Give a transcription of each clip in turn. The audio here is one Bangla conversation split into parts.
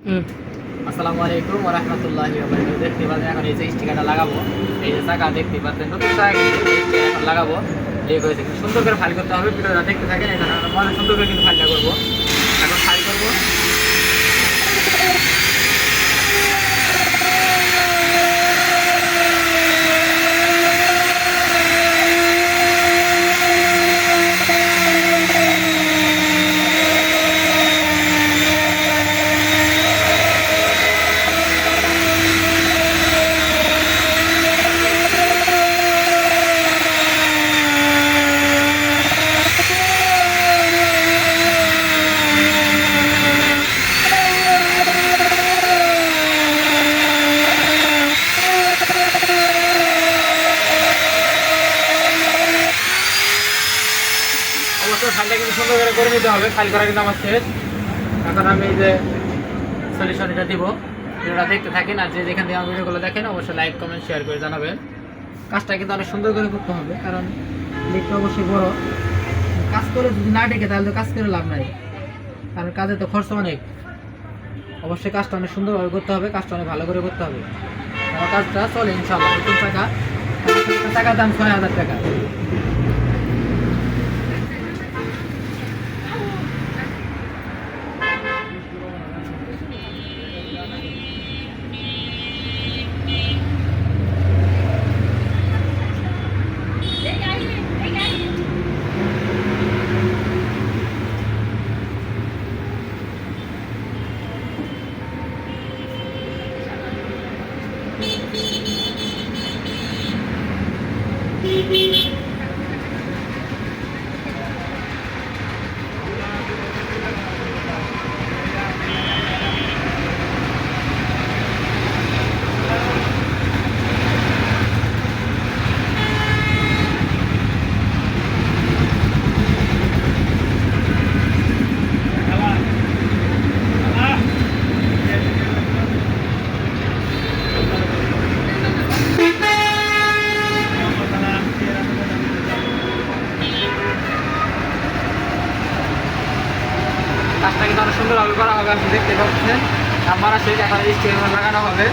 আসসালামু আলাইকুম ওয়া রাহমাতুল্লাহি ওয়া বারাকাতুহু। দেখতে পাচ্ছেন এখন এই যে স্টিকারটা লাগাবো, এই যে চাকা দেখতে পাচ্ছেন নতুন চাকা কিন্তু এই স্টিকার এখন লাগাবো। লেগ হয়েছে কিন্তু সুন্দর করে ফাইল করতে হবে। ভিডিওটা দেখতে থাকেন, এখানে আমরা মানে সুন্দর করে কিন্তু ফাইলটা করবো। এখন ফাইল করবো। অবশ্যই ফাইলটা কিন্তু সুন্দর করে নিতে হবে। ফাইল করা কিন্তু আমার শেষ। এখন আমি এই যে সলিউশন এটা দিব। ভিডিওটা দেখতে থাকেন, আর যে যেখান থেকে আমার ভিডিওগুলো দেখেন অবশ্যই লাইক কমেন্ট শেয়ার করে জানাবেন। কাজটা কিন্তু অনেক সুন্দর করে করতে হবে, কারণ লিকটা অবশ্যই বড়। কাজ করে যদি না ডেকে তাহলে তো কাজ করে লাভ নাই, কারণ কাজে তো খরচ অনেক। অবশ্যই কাজটা অনেক সুন্দরভাবে করতে হবে, কাজটা অনেক ভালো করে করতে হবে। আমার কাজটা চলে ইনশাআল্লাহ। নতুন টাকার দাম ৬,০০০ টাকা। কাজটা কিন্তু অনেক সুন্দরভাবে করা হবে। আপনি দেখতে পাচ্ছেন নাম্বার আছে, এখন স্টিকার লাগানো হবে।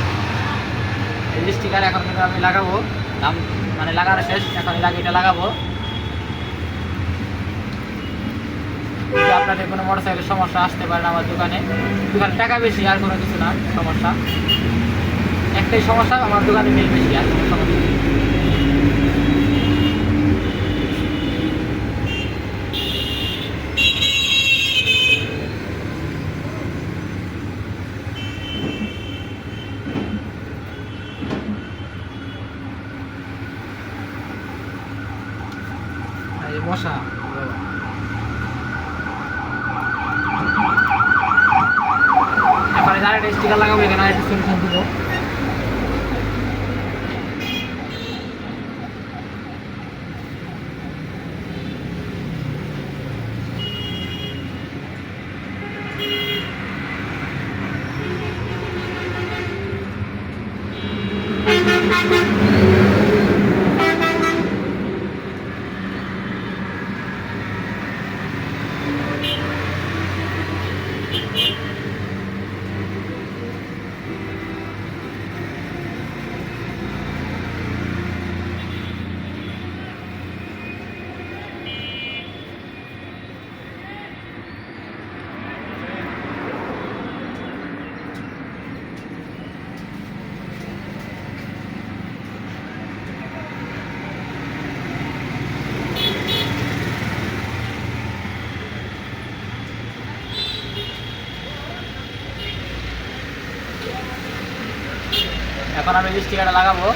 এই স্টিকার এখন কিন্তু আমি লাগাবো, নাম মানে লাগানো শেষ। এখন এটা লাগাবো। আপনাদের কোনো মোটরসাইকেলের সমস্যা আসতে পারে আমার দোকানে টাকা বেশি, আর কোনো কিছু না। সমস্যা একটাই সমস্যা, আমার দোকানে বিল বেশি, আর কোনো সমস্যা নেই। মশা এখানে আরেকটা স্টিকার লাগাবো, এখানে আরেকটা সলিউশন দিব। এখন আমি স্টিকারটা লাগাবো।